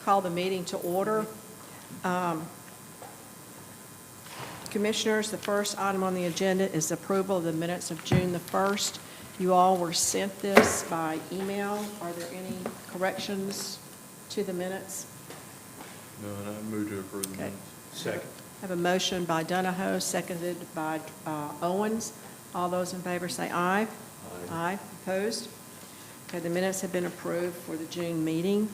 Call the meeting to order. Commissioners, the first item on the agenda is approval of the minutes of June the 1st. You all were sent this by email. Are there any corrections to the minutes? No, and I move to approve the Okay. minutes. Second. I have a motion by Donahoe, seconded by Owens. All those in favor say aye. Aye. Opposed? Okay, the minutes have been approved for the June meeting.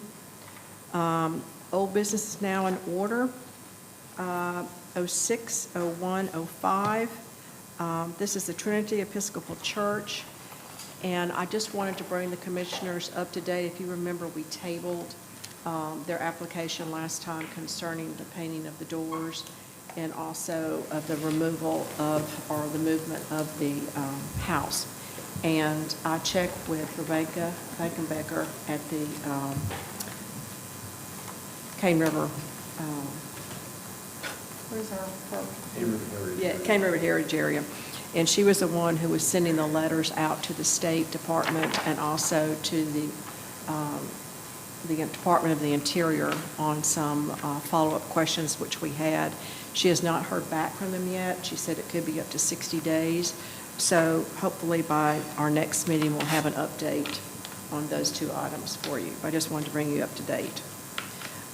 Old business is now in order. 06, 01, 05. This is the Trinity Episcopal Church, and I just wanted to bring the commissioners up to date. If you remember, we tabled their application last time concerning the painting of the doors and also of the removal of, or the movement of the house. And I checked with Rebecca Becker at the Cane River, where's our, yeah, Cane River Heritage Area. And she was the one who was sending the letters out to the State Department and also to the Department of the Interior on some follow-up questions which we had. She has not heard back from them yet. She said it could be up to 60 days. So hopefully by our next meeting, we'll have an update on those two items for you. I just wanted to bring you up to date.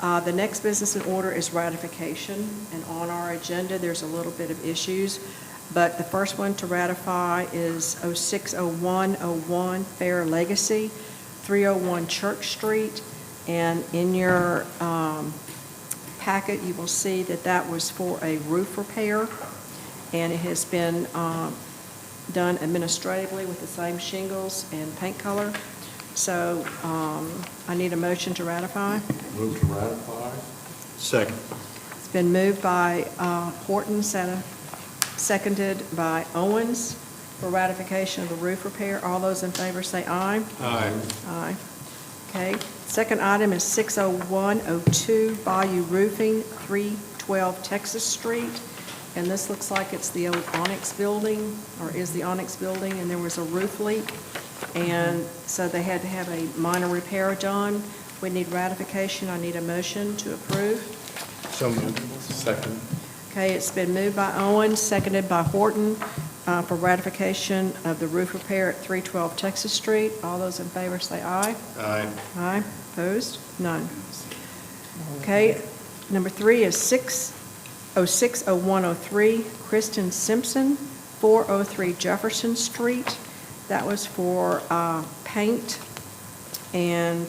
The next business in order is ratification, and on our agenda, there's a little bit of issues, but the first one to ratify is 060101 Fair Legacy, 301 Church Street, and in your packet, you will see that that was for a roof repair, and it has been done administratively with the same shingles and paint color. So I need a motion to ratify. Move to ratify. Second. It's been moved by Horton, seconded by Owens for ratification of the roof repair. All those in favor say aye. Aye. Aye. Okay. Second item is 60102 Bayou Roofing, 312 Texas Street. And this looks like it's the old Onyx building, or is the Onyx building, and there was a roof leak. And so they had to have a minor repair done. We need ratification. I need a motion to approve. So moved. Second. Okay, it's been moved by Owens, seconded by Horton for ratification of the roof repair at 312 Texas Street. All those in favor say aye. Aye. Aye. Opposed? None. Okay, number 3 is 6060103 Kristen Simpson, 403 Jefferson Street. That was for paint, and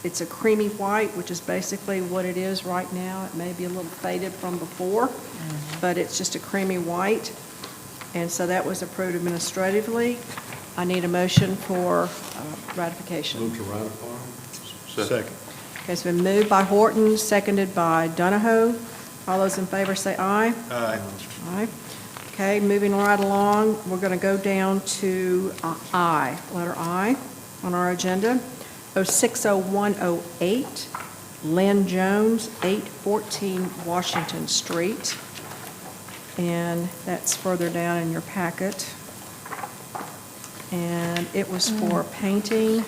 it's a creamy white, which is basically what it is right now. It may be a little faded from before, but it's just a creamy white. And so that was approved administratively. I need a motion for ratification. Move to ratify. Second. Okay, it's been moved by Horton, seconded by Donahoe. All those in favor say aye. Aye. Aye. Okay, moving right along, we're going to go down to I, letter I on our agenda. 060108 Lynn Jones, 814 Washington Street. And that's further down in your packet. And it was for painting.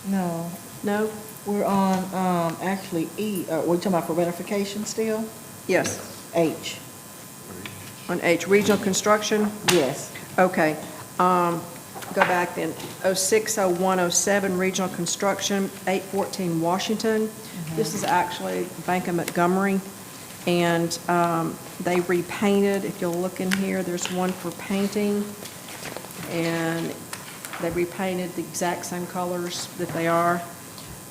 No, No? we're on, actually, E, we're talking about for ratification still? Yes, H, on H, regional construction. yes. Okay, go back then. 060107 Regional Construction, 814 Washington. This is actually Bank of Montgomery, and they repainted. If you'll look in here, there's one for painting, and they repainted the exact same colors that they are.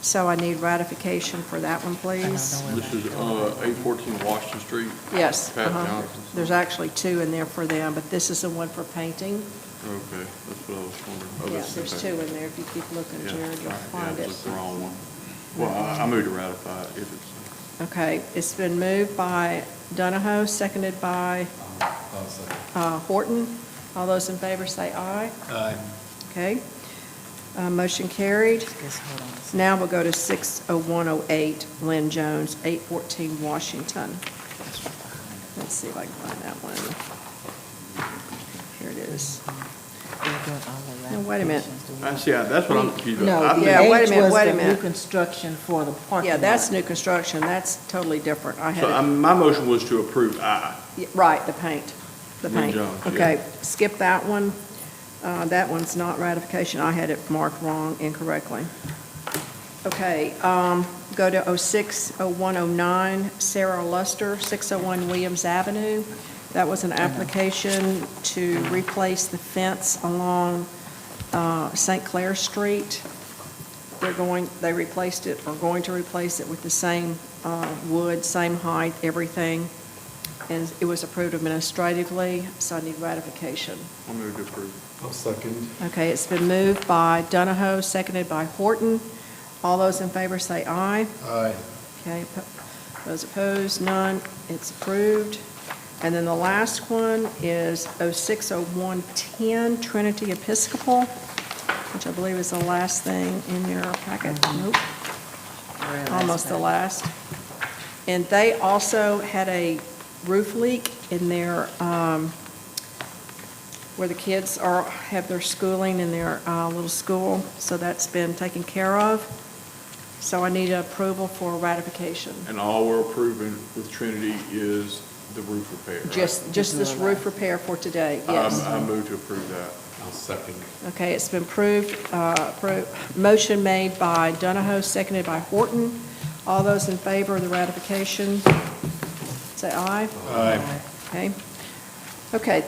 So I need ratification for that one, please. This is 814 Washington Street. Yes. Pat Johnson. There's actually two in there for them, but this is the one for painting. Okay, that's what I was wondering. Oh, Yeah, this is there's okay. two in there. If you keep looking, Yeah, Jared, you'll all right, find yeah, it. it's the wrong one. Well, I move to ratify it if it's, Okay, it's been moved by Donahoe, seconded by Horton. All those in favor say aye. Aye. Okay. Motion carried. Just hold on a second. Now we'll go to 60108 Lynn Jones, 814 Washington. Let's see if I can find that one. Here it is. No, wait a minute. That's what I'm confused No, about. the Yeah, wait a H minute, was wait a the new minute. construction for the parking Yeah, lot. that's new construction, that's totally different. I had So it, my motion was to approve I. yeah, right, the paint, the Lynn paint. Jones, yeah. Okay, skip that one. That one's not ratification, I had it marked wrong incorrectly. Okay, go to 06-0109, Sarah Luster, 601 Williams Avenue. That was an application to replace the fence along St. Clair Street. They replaced it, or going to replace it with the same wood, same height, everything. And it was approved administratively, so I need ratification. I'll move to approve. I'll second. Okay, it's been moved by Donahoe, seconded by Horton. All those in favor say aye. Aye. Okay, those opposed, none. It's approved. And then the last one is 06-0110 Trinity Episcopal, which I believe is the last thing in your packet. Nope, almost the last. And they also had a roof leak in their, where the kids have their schooling in their little school, so that's been taken care of. So I need approval for ratification. And all we're approving with Trinity is the roof repair, right? Just this roof repair for today, yes. I move to approve that. I'll second. Okay, it's been motion made by Donahoe, seconded by Horton. All those in favor of the ratification, say aye. Aye. Okay. Okay,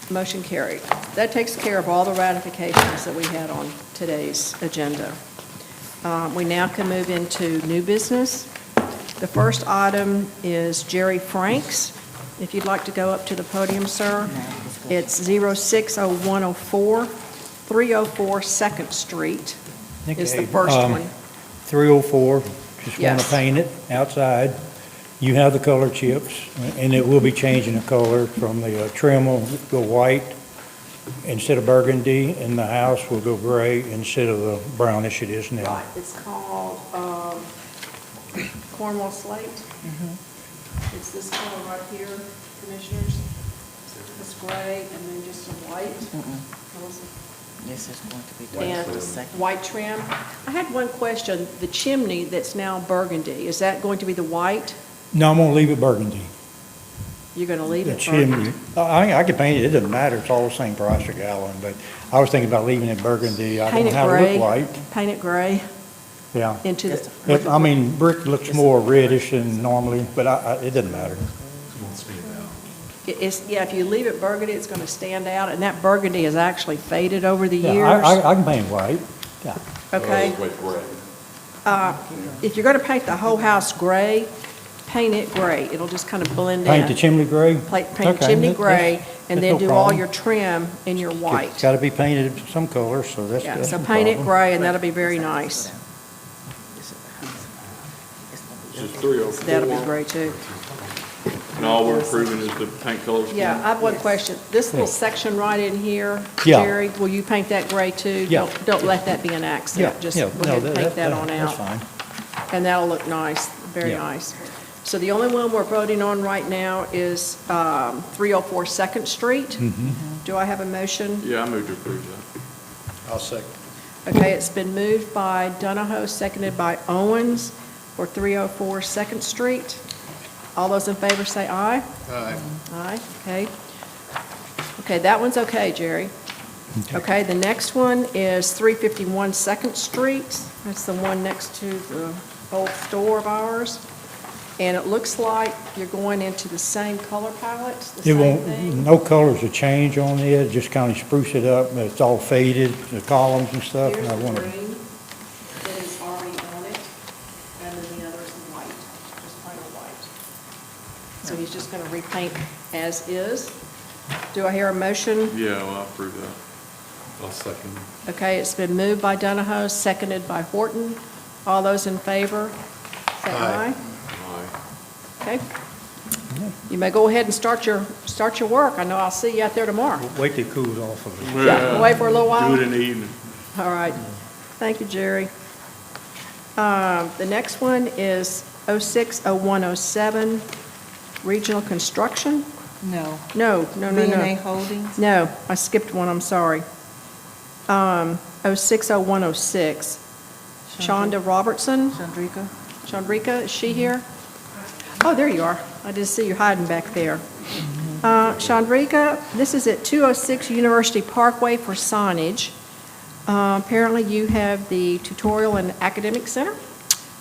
motion carried. That takes care of all the ratifications that we had on today's agenda. We now can move into new business. The first item is Jerry Franks. If you'd like to go up to the podium, sir. It's 06-0104, 304 Second Street is the Okay, first one. 304, just want Yes. to paint it outside. You have the color chips, and it will be changing the color from the trim will go white instead of burgundy, and the house will go gray instead of the brownish it is now. Right, it's called Cornwall Slate. It's this color right here, Commissioners. It's gray and then just some white. Melissa? This is going to be And done for the second. white trim. I had one question. The chimney that's now burgundy, is that going to be the white? No, I'm going to leave it burgundy. You're going to leave The it burgundy? chimney, I can paint it, it doesn't matter, it's all the same price a gallon, but I was thinking about leaving it burgundy. I Paint don't it know how to gray? look white. Paint it gray Yeah. into the, I mean, brick looks more reddish than normally, but it doesn't matter. it's, yeah, if you leave it burgundy, it's going to stand out, and that burgundy has actually faded over the Yeah, years. I can paint white. Yeah. Okay? If you're going to paint the whole house gray, paint it gray. It'll just kind of blend in. Paint the chimney gray? Paint the Okay, chimney that's- gray, and that's then no do all problem. your trim in your white. It's got to be painted some color, so that's Yeah, that's so no paint it problem. gray, and that'll be very nice. This is 304. That'll be great, too. And all we're approving is the paint color scheme? Yeah, I have one question. This little section right in here, Yeah. Jerry, will you paint that gray, too? Yeah. Don't let that be an Yeah, accident. Just yeah, go no, ahead and paint that on That's out. fine. And that'll look nice, very Yeah. nice. So the only one we're voting on right now is 304 Second Street. Mm-hmm. Do I have a motion? Yeah, I move to approve that. I'll second. Okay, it's been moved by Donahoe, seconded by Owens for 304 Second Street. All those in favor say aye. Aye. Aye, okay. Okay, that one's okay, Jerry. Okay, the next one is 351 Second Street. That's the one next to the old store of ours. And it looks like you're going into the same color palette, the It same won't, thing? no colors will change on it, just kind of spruce it up, it's all faded, the columns and stuff, Here's and I the want to, green that is already on it, and then the other's the white, just plain old white. So he's just going to repaint as is. Do I hear a motion? Yeah, well, I approve that. I'll second. Okay, it's been moved by Donahoe, seconded by Horton. All those in favor, say aye. Aye. Aye. Okay. You may go ahead and start your work. I know I'll see you out there tomorrow. wait till it cools off a little. Yeah, wait for a little while. Do it in the evening. All right. Thank you, Jerry. The next one is 06-0107, Regional Construction. No. No. B&A Holdings? No, I skipped one, I'm sorry. 060106. Shonda Robertson. Chandrika? Chandrika, is she here? Oh, there you are. I didn't see you hiding back there. Chandrika, this is at 206 University Parkway for signage. Apparently you have the tutorial and academic center?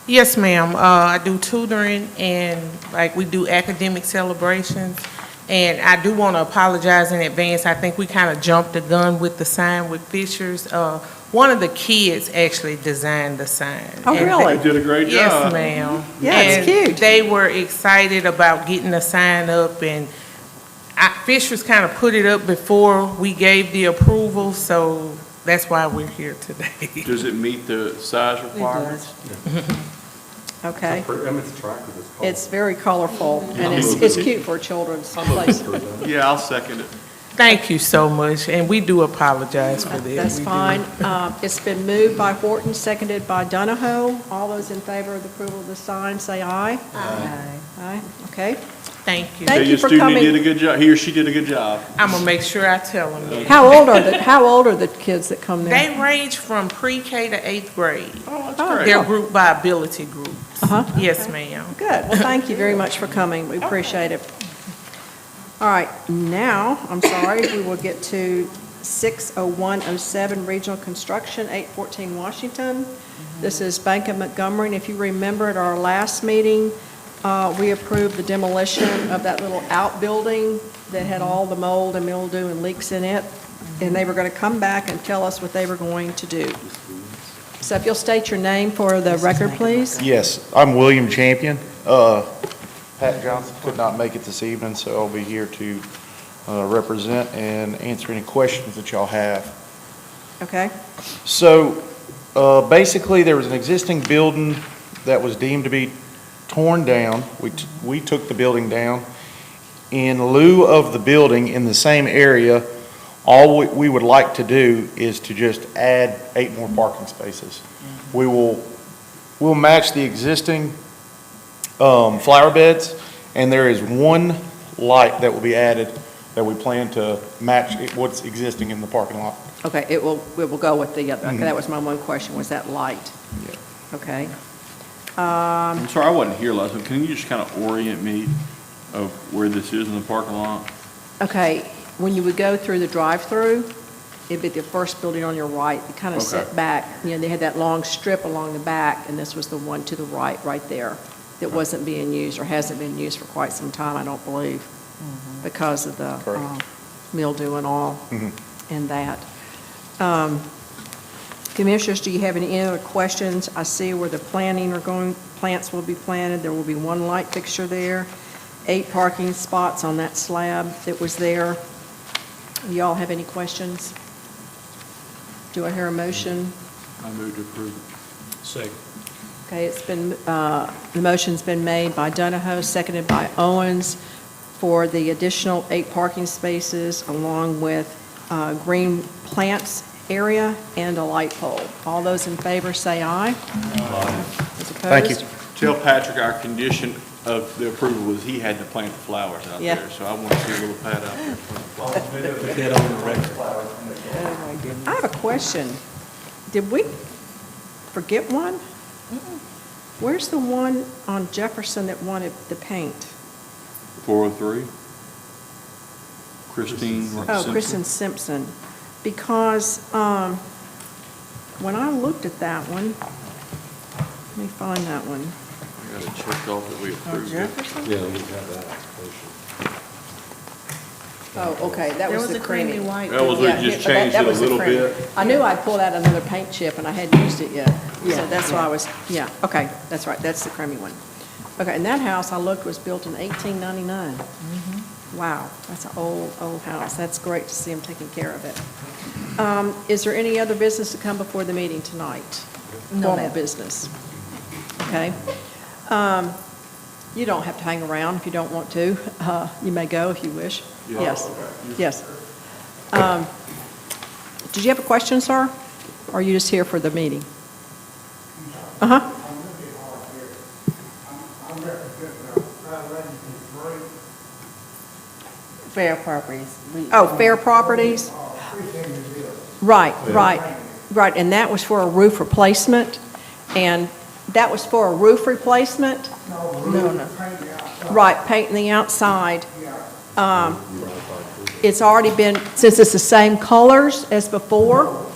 Yes, ma'am. I do tutoring and like we do academic celebrations. And I do want to apologize in advance. I think we kind of jumped the gun with the sign with Fishers. One of the kids actually designed the sign. Oh, And really? You did a great job. Yes, ma'am. Yeah, it's And cute. they were excited about getting the sign up, and Fishers kind of put it up before we gave the approval, so that's why we're here today. Does it meet the size requirements? Okay. It's attractive, it's colorful. It's very colorful, and it's cute for a children's place. Yeah, I'll second it. Thank you so much, and we do apologize for this. That's We do. fine. It's been moved by Horton, seconded by Donahoe. All those in favor of the approval of the sign, say aye. Aye. Aye, okay. Thank you. Thank Tell you your for student coming. he did a good job, he or she did a good job. I'm gonna make sure I tell them that. How old are the kids that come there? They range from pre-K to 8th grade. Oh, that's Oh, great. They're grouped by ability groups. Uh-huh. Yes, ma'am. Good. Well, thank you very much for coming. We appreciate it. All right, now, I'm sorry, we will get to 60107 Regional Construction, 814 Washington. This is Bank of Montgomery, and if you remember at our last meeting, we approved the demolition of that little outbuilding that had all the mold and mildew and leaks in it, and they were going to come back and tell us what they were going to do. So if you'll state your name for the record, please. Yes, I'm William Champion. Pat Johnson could not make it this evening, so I'll be here to represent and answer any questions that y'all have. Okay? So basically, there was an existing building that was deemed to be torn down. We took the building down. In lieu of the building in the same area, all we would like to do is to just add 8 more parking spaces. We'll match the existing flower beds, and there is one light that will be added that we plan to match what's existing in the parking lot. Okay, it will go with the other, okay, that was my one question, was that light? Yeah. Okay. I'm sorry, I wasn't here last week. Can you just kind of orient me of where this is in the parking lot? Okay, when you would go through the drive-through, it'd be the first building on your right, you kind of Okay. sit back, you know, they had that long strip along the back, and this was the one to the right there, that wasn't being used, or hasn't been used for quite some time, I don't believe, because of the Correct. mildew and all, Mhm. and that. Commissioners, do you have any other questions? I see where the plants will be planted, there will be one light fixture there, 8 parking spots on that slab that was there. Y'all have any questions? Do I hear a motion? I moved to approve. Second. Okay, it's been, the motion's been made by Donahoe, seconded by Owens for the additional 8 parking spaces along with green plants area and a light pole. All those in favor say aye. Aye. Thank you. Tell Patrick our condition of the approval was he had to plant the flowers out Yeah. there, so I want to see a little pad out there. Put that on the record. I have a question. Did we forget one? Where's the one on Jefferson that wanted the paint? 403? Christine Oh, Simpson? Kristen Simpson. Because when I looked at that one, let me find that one. I got it checked off that we approved it. Jefferson? Yeah, we have that application. Oh, okay, that was the creamy. white. That was, we Yeah, just but changed that it a was the little creamy. bit. I knew I'd pulled out another paint chip and I hadn't used it yet. So Yeah, that's why yeah. I was, yeah, okay, that's right, that's the creamy one. Okay, and that house I looked was built in 1899. Wow, that's an old, old house. That's great to see them taking care of it. Is there any other business to come before the meeting tonight? No, Formal ma'am. business? Okay. You don't have to hang around if you don't want to. You may go if you wish. Yes, yes. Did you have a question, sir? Or are you just here for the meeting? Uh-huh. Fair properties. Oh, Fair Properties? Right, right, and that was for a roof replacement, and that was for a roof replacement? No. Right, painting the outside. It's already been, since it's the same colors as before?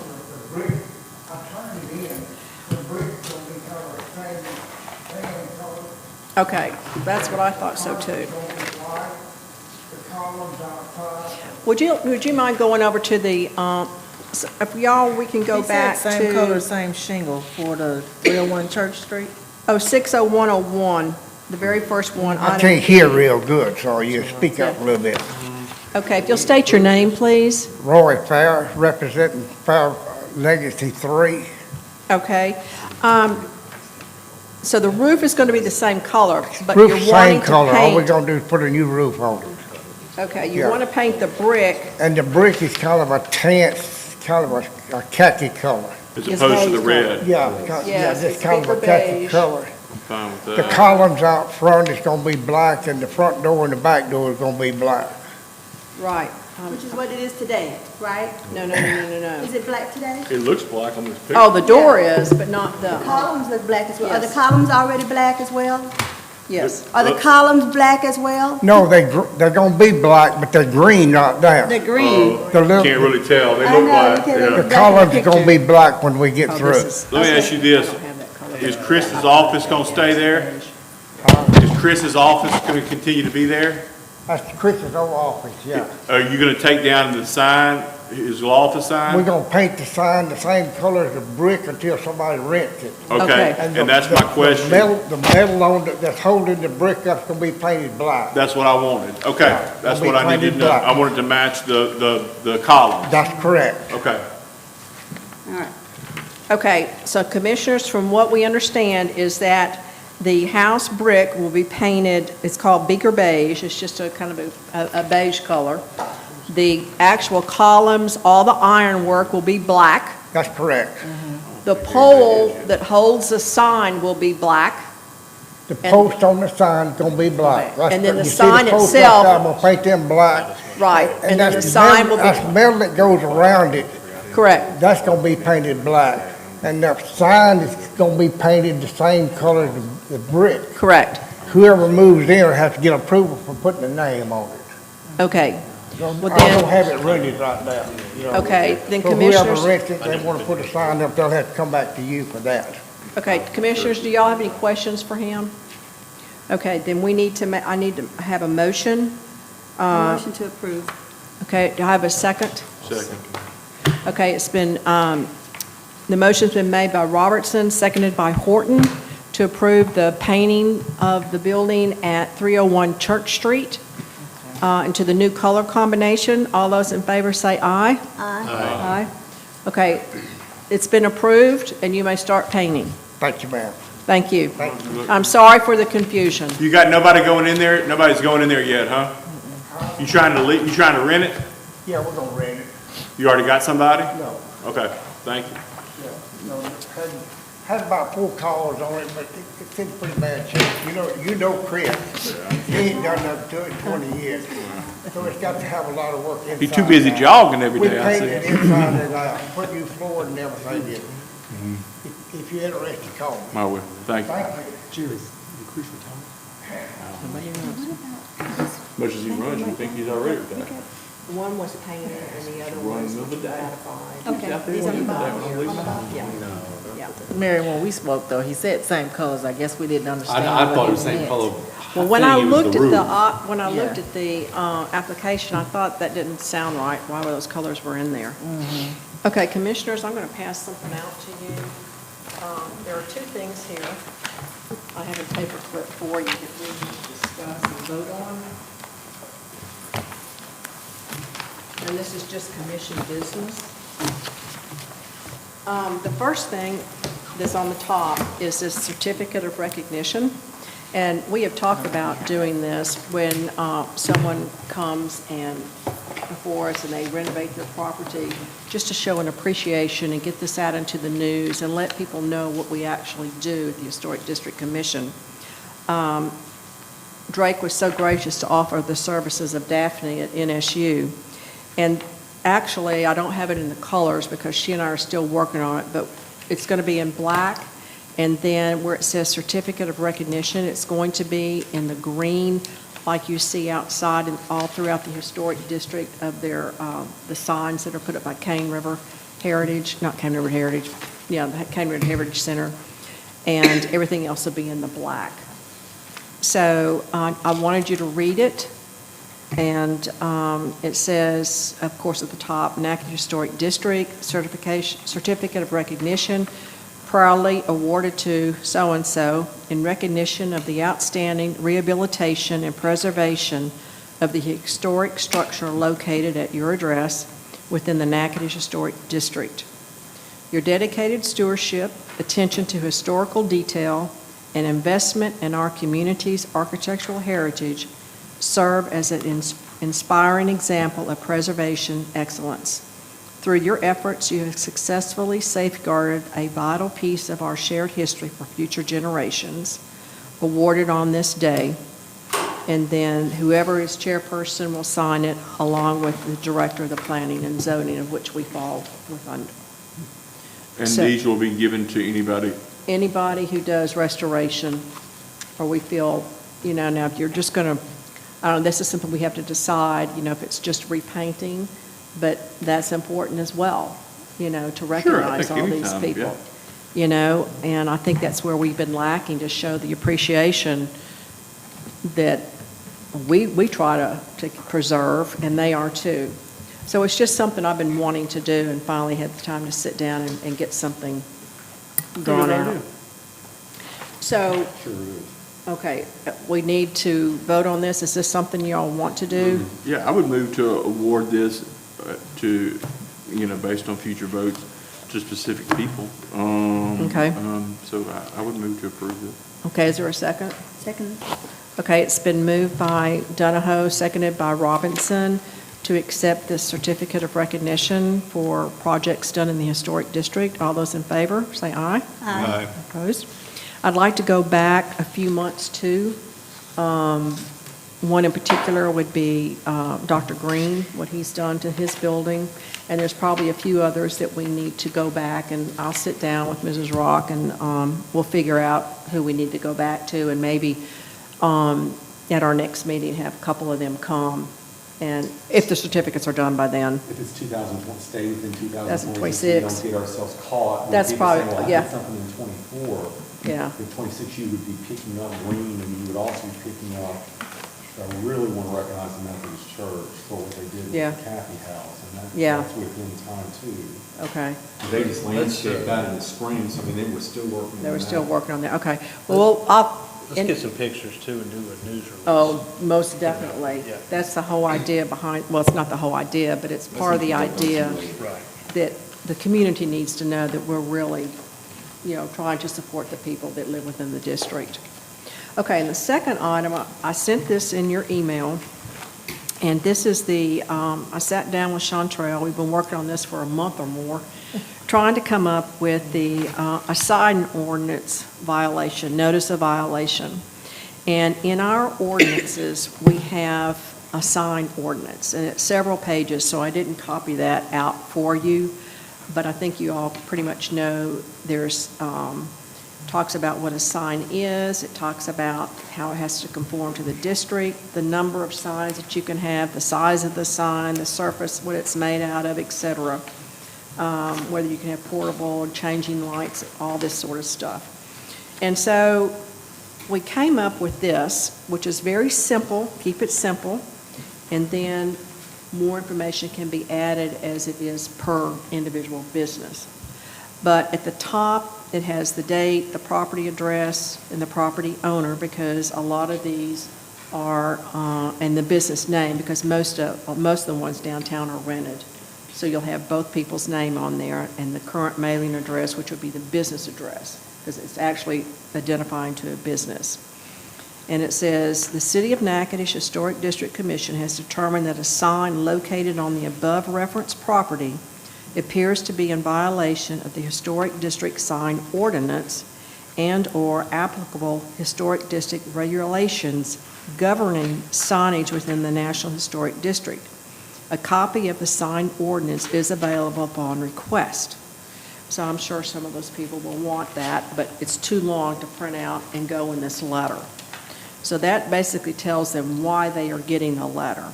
Okay, that's what I thought so too. Would you mind going over to the, if y'all, we can go back to. Same color, same shingle for the 301 Church Street? Oh, 60101, the very first one. I can't hear real good, so you speak up a little bit. Okay, if you'll state your name, please. Roy Fair, representing Fair Legacy 3. Okay. So the roof is going to be the same color, but Roof you're same wanting to color, all we paint. gonna do is put a new roof on it. Okay, you Yeah. want to paint the brick. And the brick is kind of a tan, kind of a khaki color. As Yes, opposed to the beige red. Yeah, Yes, just it's kind of a deeper khaki beige. color. I'm fine with The that. columns out front is gonna be black, and the front door and the back door is gonna be black. Right. Which is what it is today, right? No, no, no, no, no, no. Is it black today? It looks black on this picture. Oh, the door is, but not the, Columns look black as well. Are the Yes. columns already black as well? yes. Are the columns black as well? No, they're gonna be black, but they're green right there. They're green. The little, Can't really tell, they I look know, black, you can't yeah. really- the columns are gonna be black when we get Oh, through. this is- Let me ask you this, I don't have that color. is Chris's office gonna stay there? Is Chris's office gonna continue to be there? That's Chris's old office, yeah. Are you gonna take down the sign, his law office We're sign? gonna paint the sign the same color as the brick until somebody rents it. Okay. Okay, and that's my question. The metal on that's holding the brick up's gonna be painted black. That's what I wanted, okay, Yeah, that's it'll what be I needed to painted know. black. I wanted to match the columns, That's correct. okay. Okay, so commissioners, from what we understand is that the house brick will be painted, it's called beaker beige, it's just a kind of a beige color. The actual columns, all the ironwork will be black. That's correct. The pole that holds the sign will be black. The post on the sign's gonna be black. That's And then correct. the You see the sign post itself- out there, I'm gonna paint them black. Right, and then the sign will That's be, metal that goes around it, correct, that's gonna be painted black. And the sign is gonna be painted the same color as the brick. correct. Whoever moves in has to get approval for putting a name on it. Okay, I Well, don't then- have it rented right now. you know. okay, then So whoever commissioners, rents it, they wanna put a sign up, they'll have to come back to you for that. okay, commissioners, do y'all have any questions for him? Okay, then we need to, I need to have a motion. Motion to approve. Okay, do I have a second? Second. Okay, it's been, the motion's been made by Robertson, seconded by Horton, to approve the painting of the building at 301 Church Street into the new color combination. All those in favor say aye. Aye. Aye. Okay, it's been approved, and you may start painting. Thank you, ma'am. Thank you. Thank you. I'm sorry for the confusion. You got nobody going in there? Nobody's going in there yet, huh? You trying to rent it? Yeah, we're gonna rent it. You already got somebody? No, Okay, thank you. no, had about 4 calls on it, but it's in pretty bad shape. You know Chris. He ain't done nothing to it in 20 years. So it's got to have a lot of work inside. He's too busy now. jogging every We day, I painted see. inside and out, put new floor and everything in. If you're interested, call me. I will, thank you. Thank you. Much as he runs, you think he's already retired. One was painted, and the other Run the middle of the day. Okay, these are the bottom. Yeah. Mary, when we spoke though, he said same colors. I guess we didn't understand. I what thought it he was the same meant. color. Well, when I think it was looked at roof. when I looked Yeah. at the application, I thought that didn't sound right, why those colors were in there. Okay, commissioners, I'm going to pass something out to you. There are 2 things here. I have a paper clip for you that we need to discuss and vote on. And this is just commission business. The first thing that's on the top is this certificate of recognition. And we have talked about doing this when someone comes and before us and they renovate their property, just to show an appreciation and get this out into the news and let people know what we actually do at the Historic District Commission. Drake was so gracious to offer the services of Daphne at NSU. And Actually, I don't have it in the colors because she and I are still working on it, but it's going to be in black. And then where it says certificate of recognition, it's going to be in the green, like you see outside and all throughout the historic district of their, the signs that are put up by Cane River Heritage, not Cane River Heritage, yeah, the Cane River Heritage Center. And everything else will be in the black. So I wanted you to read it. And it says, of course, at the top, Natchitoches Historic District Certificate of Recognition, proudly awarded to so-and-so in recognition of the outstanding rehabilitation and preservation of the historic structure located at your address within the Natchitoches Historic District. Your dedicated stewardship, attention to historical detail, and investment in our community's architectural heritage serve as an inspiring example of preservation excellence. Through your efforts, you have successfully safeguarded a vital piece of our shared history for future generations, awarded on this day. And then whoever is chairperson will sign it along with the director of the planning and zoning, of which we fall under. And So- these will be given to anybody? Anybody who does restoration, or we feel, now if you're just going to, I don't know, this is something we have to decide, if it's just repainting, but that's important as well, to recognize think all these anytime, people. And I think that's where we've been lacking, to show the appreciation that we try to preserve, and they are too. So it's just something I've been wanting to do, and finally had the time to sit down and get something drawn Good out. idea. So, Sure is. okay, we need to vote on this. Is this something y'all want to do? Yeah, I would move to award this to, based on future votes, to specific people. Okay. So I would move to approve it. Okay, is there a second? Second. Okay, it's been moved by Donahoe, seconded by Robinson, to accept this certificate of recognition for projects done in the historic district. All those in favor, say aye. Aye. Opposed? I'd like to go back a few months too. One in particular would be Dr. Green, what he's done to his building. And there's probably a few others that we need to go back, and I'll sit down with Mrs. Rock and we'll figure out who we need to go back to, and maybe at our next meeting have a couple of them come. And if the certificates are done by then. If it's 2020, stay within 2026. 2026, we don't get ourselves caught. That's People say, probably- well, I yeah. did something in '24. Yeah. In '26, you would be picking up green, and you would also be picking up, I really want to recognize the Methodist Church for what they did with Yeah. the Kathy House, and Yeah. that's within time too. Okay, They just landscaped that in the spring, so I mean, they were still working on that. they were still working on that, okay. Well, Let's get some pictures too and do a news release. Oh, most definitely. Yeah. That's the whole idea behind, well, it's not the whole idea, but it's part of the idea Right. that the community needs to know that we're really, trying to support the people that live within the district. Okay, and the second item, I sent this in your email, and this is I sat down with Chantrell, we've been working on this for a month or more, trying to come up with a sign ordinance violation, notice of violation. And in our ordinances, we have a sign ordinance, and it's several pages, so I didn't copy that out for you, but I think you all pretty much know there's, talks about what a sign is, it talks about how it has to conform to the district, the number of signs that you can have, the size of the sign, the surface, what it's made out of, et cetera. Whether you can have portable, changing lights, all this sort of stuff. And so we came up with this, which is very simple, keep it simple, and then more information can be added as it is per individual business. But at the top, it has the date, the property address, and the property owner, because a lot of these are, and the business name, because most of the ones downtown are rented. So you'll have both people's name on there, and the current mailing address, which would be the business address, because it's actually identifying to a business. And it says, the City of Natchitoches Historic District Commission has determined that a sign located on the above referenced property appears to be in violation of the Historic District Sign Ordinance and/or applicable Historic District regulations governing signage within the National Historic District. A copy of the signed ordinance is available upon request. So I'm sure some of those people will want that, but it's too long to print out and go in this letter. So that basically tells them why they are getting the letter.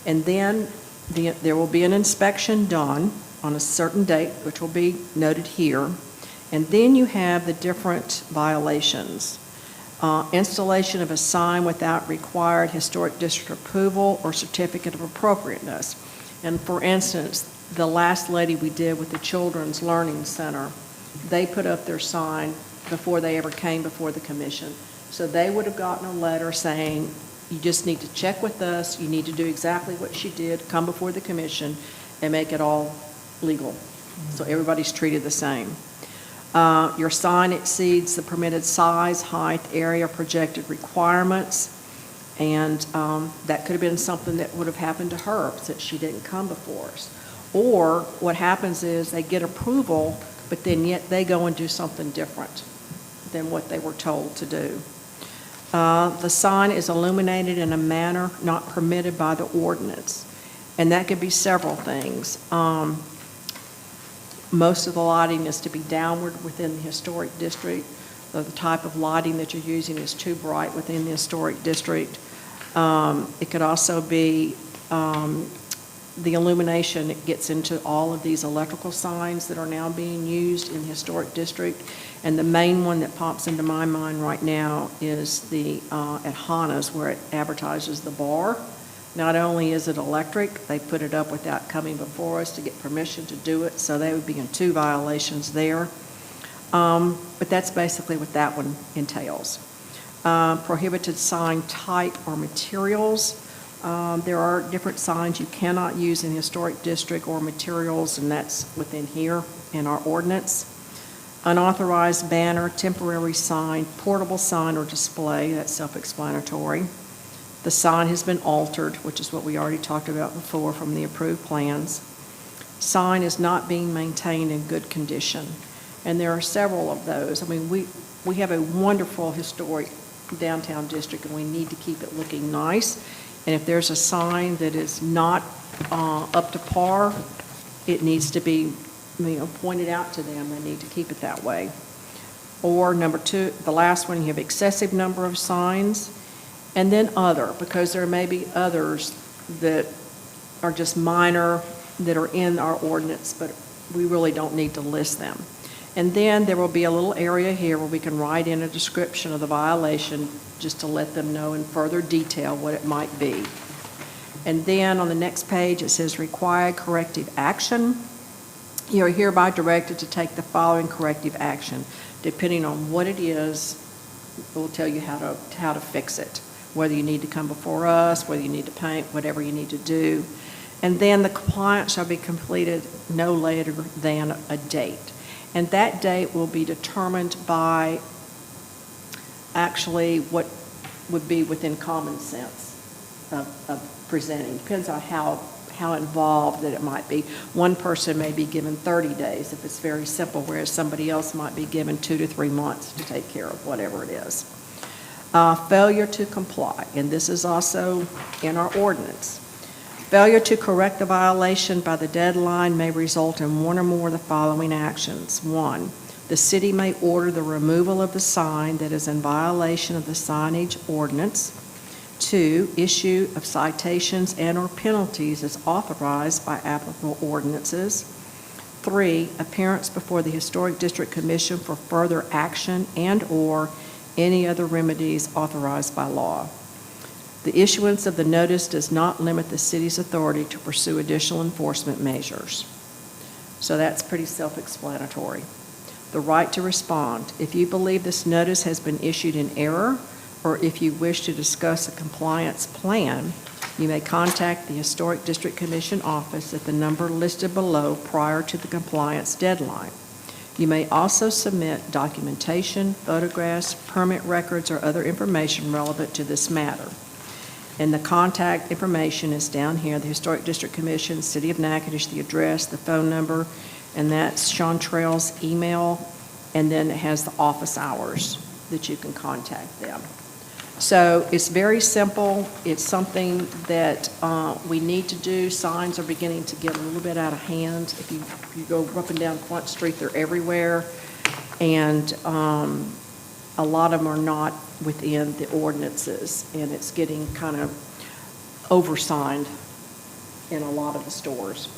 And then there will be an inspection done on a certain date, which will be noted here. And then you have the different violations. Installation of a sign without required historic district approval or certificate of appropriateness. And for instance, the last lady we did with the Children's Learning Center, they put up their sign before they ever came before the commission. So they would have gotten a letter saying, you just need to check with us, you need to do exactly what she did, come before the commission and make it all legal. So everybody's treated the same. Your sign exceeds the permitted size, height, area, projected requirements, and that could have been something that would have happened to her since she didn't come before us. Or what happens is they get approval, but then yet they go and do something different than what they were told to do. The sign is illuminated in a manner not permitted by the ordinance, and that could be several things. Most of the lighting is to be downward within the historic district. The type of lighting that you're using is too bright within the historic district. It could also be the illumination. It gets into all of these electrical signs that are now being used in the historic district. And the main one that pops into my mind right now is the at Hana's, where it advertises the bar. Not only is it electric, they put it up without coming before us to get permission to do it, so they would be in 2 violations there. But that's basically what that one entails. Prohibited sign type or materials. There are different signs you cannot use in the historic district or materials, and that's within here in our ordinance. Unauthorized banner, temporary sign, portable sign or display, that's self-explanatory. The sign has been altered, which is what we already talked about before from the approved plans. Sign is not being maintained in good condition, and there are several of those. I mean, we have a wonderful historic downtown district, and we need to keep it looking nice. And if there's a sign that is not up to par, it needs to be, pointed out to them. They need to keep it that way. Or number 2, the last one, you have excessive number of signs, and then other, because there may be others that are just minor that are in our ordinance, but we really don't need to list them. And then there will be a little area here where we can write in a description of the violation just to let them know in further detail what it might be. And then on the next page, it says required corrective action. You are hereby directed to take the following corrective action. Depending on what it is, we'll tell you how to fix it, whether you need to come before us, whether you need to paint, whatever you need to do. And then the compliance shall be completed no later than a date. And that date will be determined by actually what would be within common sense of presenting. Depends on how involved that it might be. One person may be given 30 days if it's very simple, whereas somebody else might be given 2 to 3 months to take care of whatever it is. Failure to comply, and this is also in our ordinance. Failure to correct the violation by the deadline may result in one or more of the following actions. 1, the city may order the removal of the sign that is in violation of the signage ordinance. 2, issue of citations and or penalties as authorized by applicable ordinances. 3, appearance before the Historic District Commission for further action and or any other remedies authorized by law. The issuance of the notice does not limit the city's authority to pursue additional enforcement measures. So that's pretty self-explanatory. The right to respond. If you believe this notice has been issued in error, or if you wish to discuss a compliance plan, you may contact the Historic District Commission office at the number listed below prior to the compliance deadline. You may also submit documentation, photographs, permit records, or other information relevant to this matter. And the contact information is down here, the Historic District Commission, City of Natchitoches, the address, the phone number, and that's Chantrell's email, and then it has the office hours that you can contact them. So it's very simple. It's something that we need to do. Signs are beginning to get a little bit out of hand. If you go up and down Front Street, they're everywhere. And a lot of them are not within the ordinances, and it's getting kind of oversigned in a lot of the stores.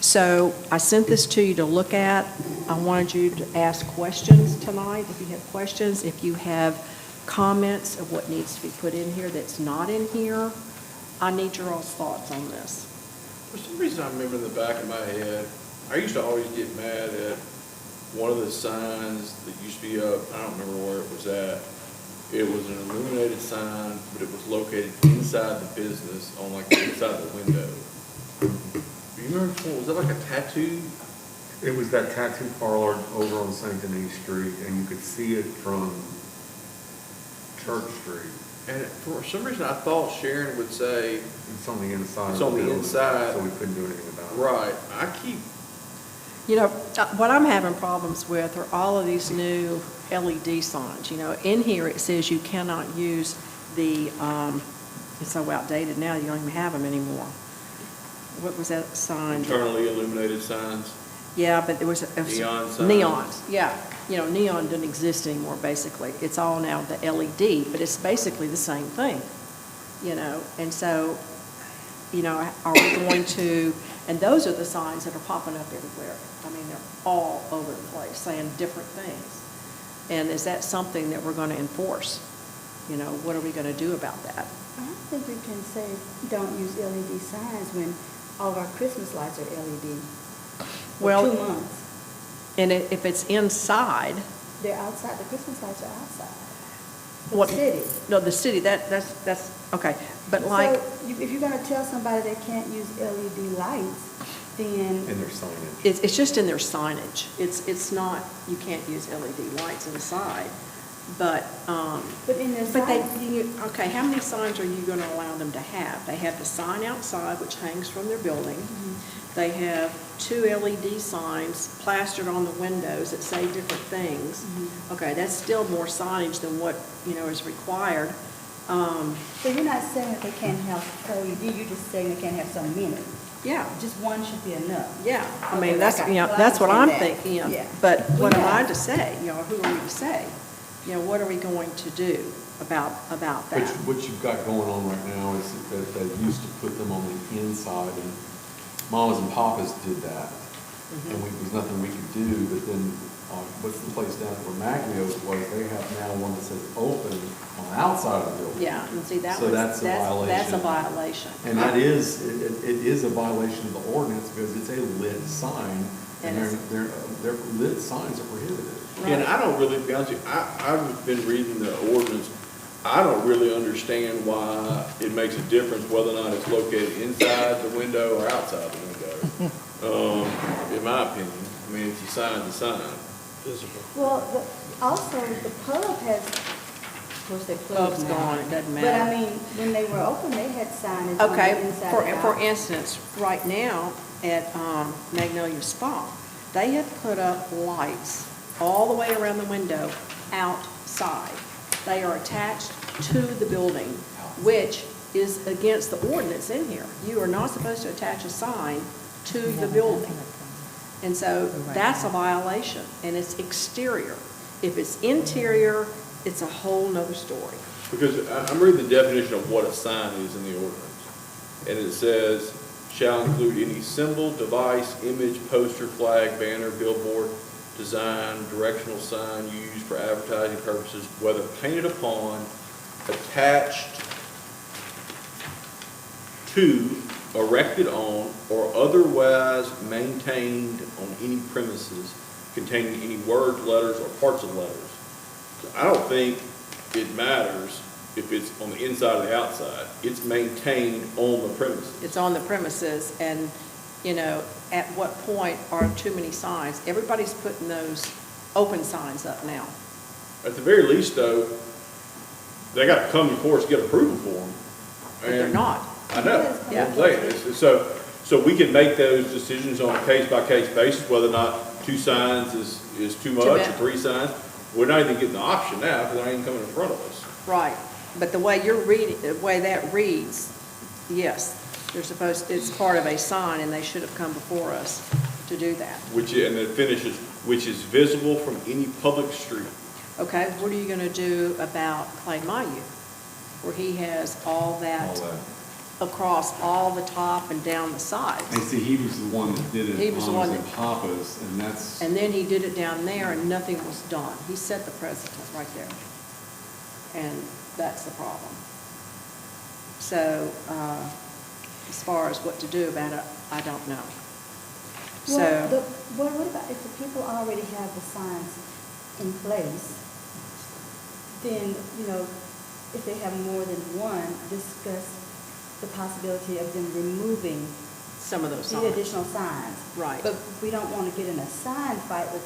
So I sent this to you to look at. I wanted you to ask questions tonight, if you have questions. If you have comments of what needs to be put in here that's not in here, I need your all's thoughts on this. For some reason, I remember in the back of my head, I used to always get mad at one of the signs that used to be up, I don't remember where it was at. It was an illuminated sign, but it was located inside the business, on like inside the window. Do you remember, was that like a tattoo? It was that tattoo parlor over on St. Denis Street, and you could see it from Church Street. And for some reason, I thought Sharon would say, It's on the inside It's of on the the building, inside. so we couldn't do anything about it. right, I keep, You know, what I'm having problems with are all of these new LED signs. You know, in here it says you cannot use the, it's so outdated now, you don't even have them anymore. What was that sign? internally illuminated signs. Yeah, but it was. Neon signs. Neons, yeah. You know, neon doesn't exist anymore, basically. It's all now the LED, but it's basically the same thing, you know? And so, you know, are we going to, and those are the signs that are popping up everywhere. I mean, they're all over the place saying different things. And is that something that we're going to enforce? You know, what are we going to do about that? I don't think we can say don't use LED signs when all of our Christmas lights are LED. For Well, 2 months. And if it's inside, They're outside, the Christmas lights are outside. what? The city. No, the city, that's, okay. But like, So if you're gonna tell somebody they can't use LED lights, then In their signage. it's just in their signage. It's not, you can't use LED lights inside, but, but in their but they, sign, okay, how many signs are you gonna allow them to have? They have the sign outside, which hangs from their building. They have 2 LED signs plastered on the windows that say different things. Okay, that's still more signage than what, you know, is required. so you're not saying that they can't have LED, you're just saying they can't have so many. Yeah, Just one should be enough. yeah, I Okay, mean, that's, okay. you know, Well, I that's what I'm understand that. thinking. Yeah. But what am Yeah. I to say? You know, who are we to say? You know, what are we going to do about that? What you've got going on right now is that they used to put them on the inside, and mamas and papas did that. And there's nothing we could do, but then, what's the place down where Maglio's was, they have now one that says open on the outside of the building. Yeah, and see, that So was, that's a that's a violation. violation. And that is, it is a violation of the ordinance because it's a lit sign, and And their lit signs are prohibited. And I don't really, to be honest with you, I've been reading the ordinance. I don't really understand why it makes a difference whether or not it's located inside the window or outside the window. In my opinion, I mean, it's a sign to sign. Visible. Well, also, the pub has, of course, they're closed Pub's now. gone, it doesn't But I matter. mean, when they were open, they had signage on Okay, the inside. for instance, right now at Magnolia Spa, they have put up lights all the way around the window outside. They are attached to the building, which is against the ordinance in here. You are not supposed to attach a sign to the building. And so that's a violation, and it's exterior. If it's interior, it's a whole nother story. Because I'm reading the definition of what a sign is in the ordinance. And it says, shall include any symbol, device, image, poster, flag, banner, billboard, design, directional sign used for advertising purposes, whether painted upon, attached to, erected on, or otherwise maintained on any premises containing any words, letters, or parts of letters. So I don't think it matters if it's on the inside or the outside. It's maintained on the premises. It's on the premises, and, you know, at what point are too many signs? Everybody's putting those open signs up now. At the very least, though, they got to come before us to get approval for them. But they're not. I know, that's what Yeah. I'm saying. So we can make those decisions on a case-by-case basis, whether or not 2 signs is too much, or many. 3 signs. We're not even getting the option now, because they're not even coming in front of us. Right. But the way you're reading, the way that reads, yes, they're supposed, it's part of a sign, and they should have come before us to do that. And it finishes, which is visible from any public street. Okay, what are you gonna do about Clay Mayu, where he has all that across all the top and down the sides? And see, he was the one that did it He at was the Mama's one and that- Papa's, and that's, And then he did it down there, and nothing was done. He set the precedent right there. And that's the problem. So, as far as what to do about it, I don't know. Well, So, what about if the people already have the signs in place, then, you know, if they have more than one, discuss the possibility of them removing some of those the signs. additional signs. Right. But we don't want to get in a sign fight with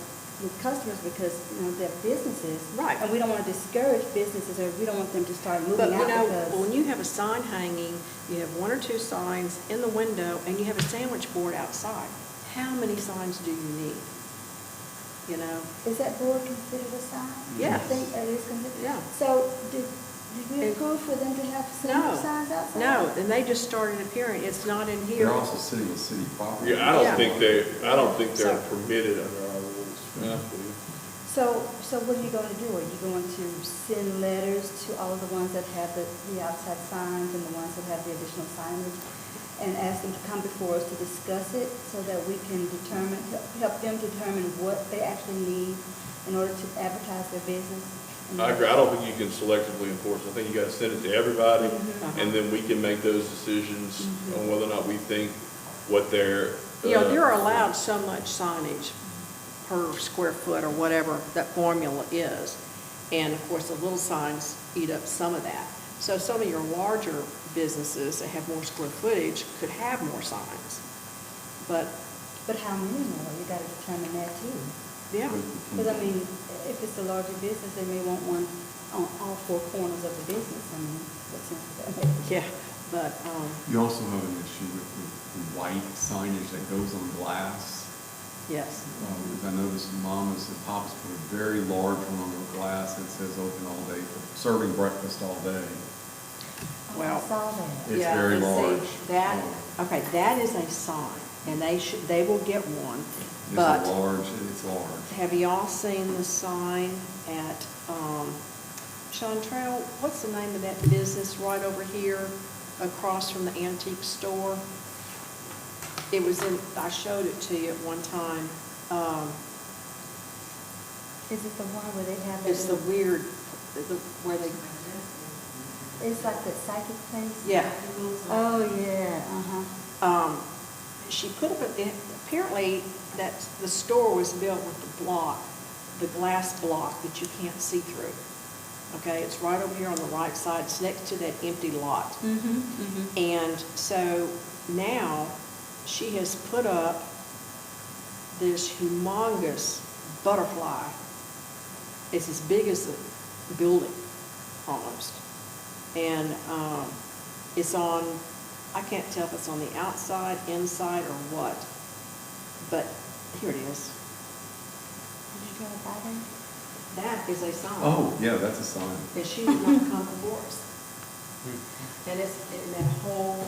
customers because, you know, they're businesses. Right. And we don't want to discourage businesses, or we don't want them to start moving But, out you know, because. when you have a sign hanging, you have one or two signs in the window, and you have a sandwich board outside, how many signs do you need? You know? Is that board considered a sign? Yes. I think it is considered. Yeah. So did we And- approve for them to have No, sandwich signs outside? no, and they just started appearing. It's not in here. they're also sitting with city property. Yeah, I Yeah. don't think they're So- permitted under our rules. honestly. So what are you going to do? Are you going to send letters to all of the ones that have the outside signs and the ones that have the additional signage, and ask them to come before us to discuss it so that we can determine, help them determine what they actually need in order to advertise their business? I agree. I don't think you can selectively enforce. I think you gotta send it to everybody, Uh-huh. and then we can make those decisions on whether or not we think what they're. You know, you're allowed so much signage per square foot or whatever that formula is. And of course, the little signs eat up some of that. So some of your larger businesses that have more square footage could have more signs. But, But how many more? You got to determine that too. yeah, Because, I mean, if it's a larger business, they may want one on all four corners of the business. I mean, what sense does that make? yeah, but, You also have an issue with the white signage that goes on glass. yes. Because I noticed Mama's and Papa's put a very large one on their glass that says open all day, for serving breakfast all day. Oh, Well, I saw that. It's Yeah, very and see, large. That, okay, that is a sign, and they will get one. But It's large. have y'all seen the sign at, Chantrell, what's the name of that business right over here, across from the antique store? It was in, I showed it to you at one time. Is it the one where they have that It's the little- weird, where they, It's like that psychic place? yeah. Oh, yeah, uh-huh. She put up, apparently, that the store was built with the block, the glass block that you can't see through. Okay, it's right over here on the right side, it's next to that empty lot. Mm-hmm, mm-hmm. And so now, she has put up this humongous butterfly. It's as big as the building, almost. And it's on, I can't tell if it's on the outside, inside, or what. But here it is. Did you drive by there? That is a sign. Oh, yeah, that's a sign. And she did not come before us. And it's in that whole,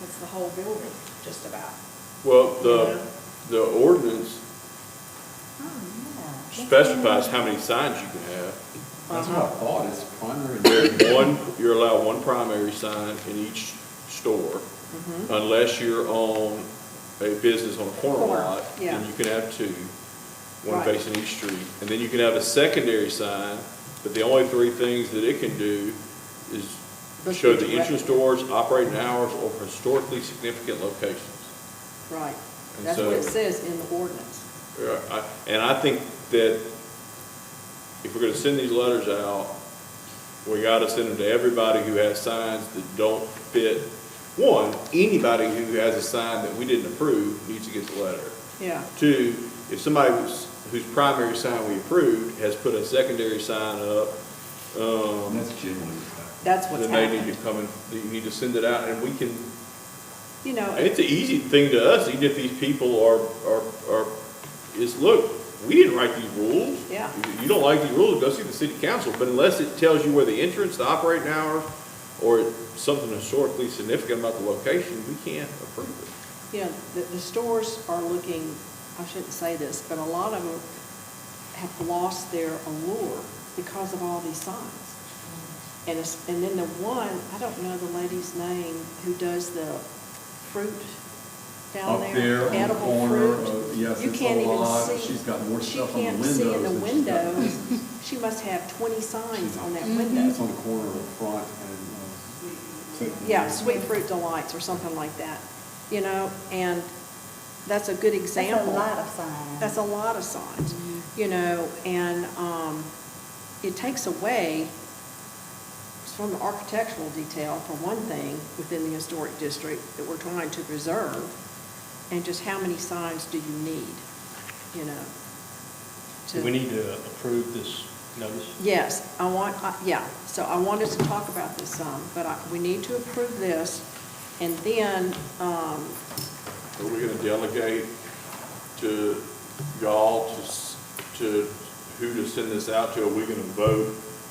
it's the whole building, just about. Well, the ordinance Oh, yeah. specifies how many signs you can have. That's what I thought, it's primary. You're allowed one primary sign in each store, unless you're on a business on a corner Corner, lot. yeah. Then you can have two, one Right. facing each street. And then you can have a secondary sign, but the only three things that it can do is But show the the entrance doors, operating hours, or historically significant locations. Right. And That's what it so- says in the ordinance. And I think that if we're gonna send these letters out, we gotta send them to everybody who has signs that don't fit. One, anybody who has a sign that we didn't approve needs to get the letter. Yeah. Two, if somebody whose primary sign we approved has put a secondary sign up, That's generally That's what's then they need happening. to come and, you need to send it out, and we can, You know, and it's an easy thing to us, even if these people are, is, look, we didn't write these rules. Yeah. You don't like these rules, go see the city council, but unless it tells you where the entrance, the operating hours, or something historically significant about the location, we can't approve it. You know, the stores are looking, I shouldn't say this, but a lot of them have lost their allure because of all these signs. And then the one, I don't know the lady's name, who does the fruit down Up there. there on the Edible corner fruit. of- yes, You it's can't a even lot. see. She's got more stuff on the She can't see in the windows than she's got- windows. She must have 20 signs on that It's window. on the corner of front and, Yeah, Sweet Fruit Delights or something like that, you know, and that's a good example. That's a lot of signs. That's a lot of signs, you know, and it takes away from the architectural detail, for one thing, within the historic district that we're trying to preserve, and just how many signs do you need, you know? Do we need to approve this notice? Yes, so I wanted to talk about this some, but we need to approve this, and then, Are we gonna delegate to y'all to who to send this out to? Are we gonna vote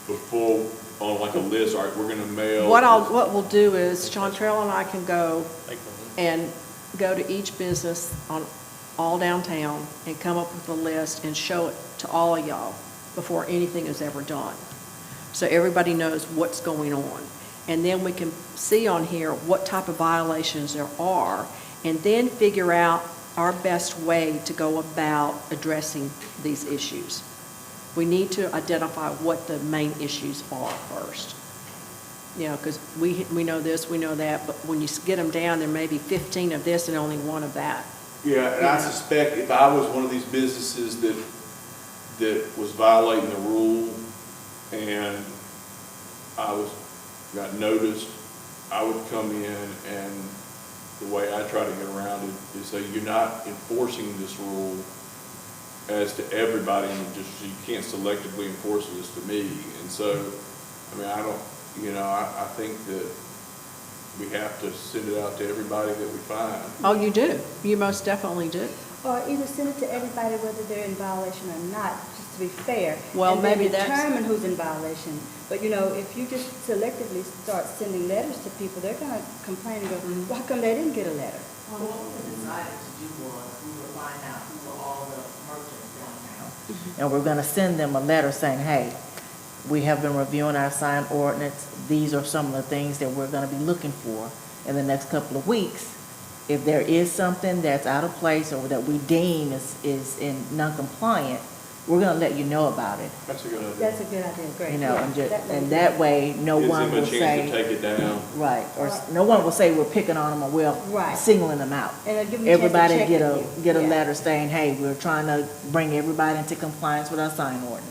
before, on like a list, all right, we're gonna mail? what we'll do is, Chantrell and I can go Take the list. and go to each business on all downtown and come up with a list and show it to all of y'all before anything is ever done. So everybody knows what's going on. And then we can see on here what type of violations there are, and then figure out our best way to go about addressing these issues. We need to identify what the main issues are first. You know, because we know this, we know that, but when you get them down, there may be 15 of this and only one of that. Yeah, and I suspect if I was one of these businesses that was violating the rule and got noticed, I would come in, and the way I try to get around it is say, you're not enforcing this rule as to everybody in the district. You can't selectively enforce this to me. And so, I mean, I think that we have to send it out to everybody that we find. Oh, you do. You most definitely do. Or either send it to everybody whether they're in violation or not, just to be fair. Well, and then maybe that's- determine who's in violation. But, you know, if you just selectively start sending letters to people, they're gonna complain and go, well, how come they didn't get a letter? Well, what we decided to do was, we were find out who were all the merchants downtown. And we're gonna send them a letter saying, hey, we have been reviewing our sign ordinance. These are some of the things that we're gonna be looking for in the next couple of weeks. If there is something that's out of place or that we deem is in non-compliant, we're gonna let you know about it. That's a good idea. That's a good idea, great. You know, Yeah, and just, that and makes that sense. way, no Gives one them will a chance to say, take it down. right, or no one will say we're picking on them or we're Right. singling them out. And it'll give them a chance to Everybody check get with you. get a Yeah. letter saying, hey, we're trying to bring everybody into compliance with our sign ordinance.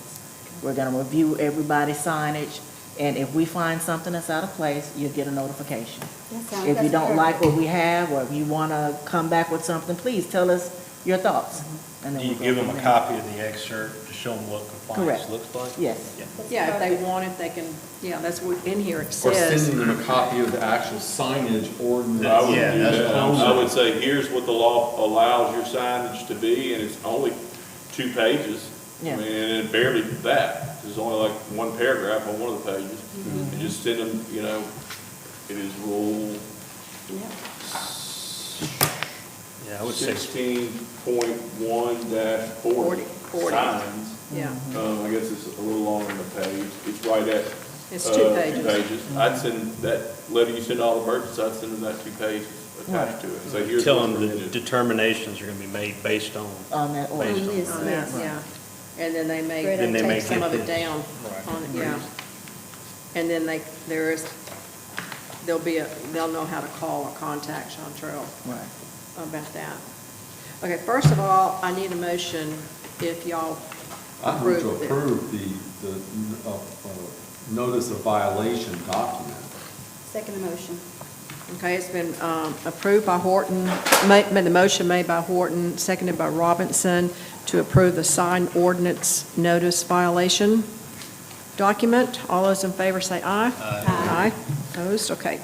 We're gonna review everybody's signage, and if we find something that's out of place, you'll get a notification. If you That's don't like perfect. what we have, or if you wanna come back with something, please tell us your thoughts. And Do then you we'll go give them from a there. copy of the excerpt to show them what compliance Correct. looks like? Yes. That's Yeah, if they perfect. want it, they can, that's what, in here it or says. sending them a copy of the actual signage ordinance. I would Yeah, do that's that. what I'm I would saying. say, here's what the law allows your signage to be, and it's only 2 pages. Yeah. I mean, and barely that. There's only like 1 paragraph on one of the pages. And just send them, it is rule Yeah, I would say 16.1-40. 40. Signs. Yeah, I guess it's a little longer on the page. It's right at. It's 2 pages. 2 pages. I'd send that letter you send all the merchants, I'd send them that 2 pages attached to it. So here's tell what's them the permitted. determinations are going to be made based on. On that Based ordinance. on Yes, on that, yes. yeah. And then they may Great Then they may take some get of it this. down Right. on it, yeah. And then they'll know how to call or contact Chantrell Right. about that. Okay, first of all, I need a motion if y'all I move to approve it. approve the notice of violation document. Second motion. Okay, it's been approved by Horton, the motion made by Horton, seconded by Robinson, to approve the sign ordinance notice violation document. All those in favor say aye. Aye. Opposed? Okay.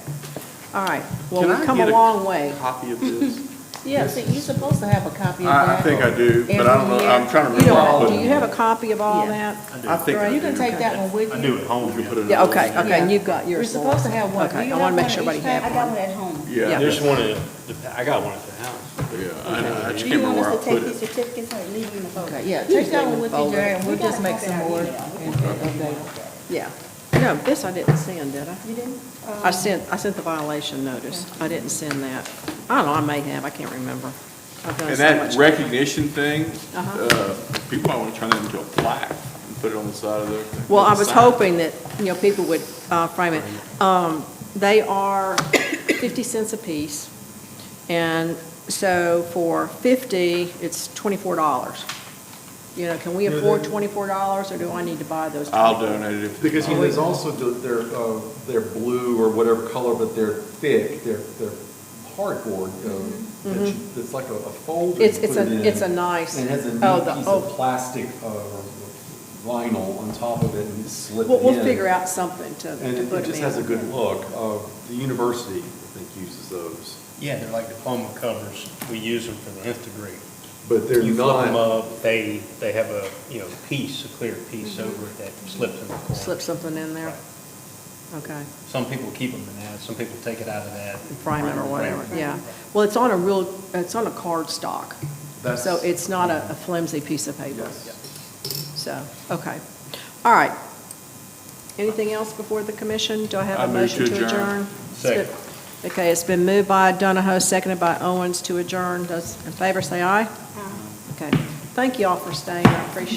All right. Well, Can we've I come get a long way. Copy of this? Yeah, see, you're supposed to have a copy of I that. think I do, but I don't know, Every I'm year. trying to You remember. where I don't, put do it. you have a copy of all Yeah. that? I do. I think I You can do. take that one with you. I do at home. You put it in Yeah, the- okay, okay, Yeah. and you've got You're yours. supposed to have one. Do Okay, you I have want to make one sure at everybody each have I got one. one at home. Yeah, There's one at, I got one at the house. yeah, I just Do can't you want remember where I us to take put these it. certificates or leave them in the folder? Okay, yeah, Usually take that in one the with you, folder. Jerry, and we'll We got just a make copy some in our more email. and update. Yeah. No, this I didn't send, did I? You didn't? I sent the violation notice. I didn't send that. I don't know, I may have, I can't remember. I've done And so that much. recognition thing, Uh-huh. people might want to turn that into a plaque and put it on the side of their. Well, I was sign. hoping that, people would frame it. They are 50 cents apiece, and so for 50, it's $24. Can we afford $24, or do I need to buy those? I'll 24? donate it if. Because, there's also, they're blue or whatever color, but they're thick, they're cardboard, it's like a folder. It's you put it in, it's a nice. And it has a oh, neat the- piece oh, of plastic, vinyl on top of it, and you slip it in. We'll figure out something to And put it them just in. has a good look. The university, I think, uses those. Yeah, they're like diploma covers. We use them for the nth degree. But they're You flip them not, up, they have a, piece, a clear piece over it that slips in the corner. Slip something in there? Right. Okay. Some people keep them in that, some people take it out of that. Frame it or whatever, Frame it. yeah. Well, it's on a card stock, that's. so it's not a flimsy piece of paper. Yes. So, okay. All right. Anything else before the commission? Do I have I a move motion to to adjourn. adjourn? Second. Okay, it's been moved by Donahoe, seconded by Owens to adjourn. Those in favor say aye. Okay. Thank you all for staying. I appreciate it.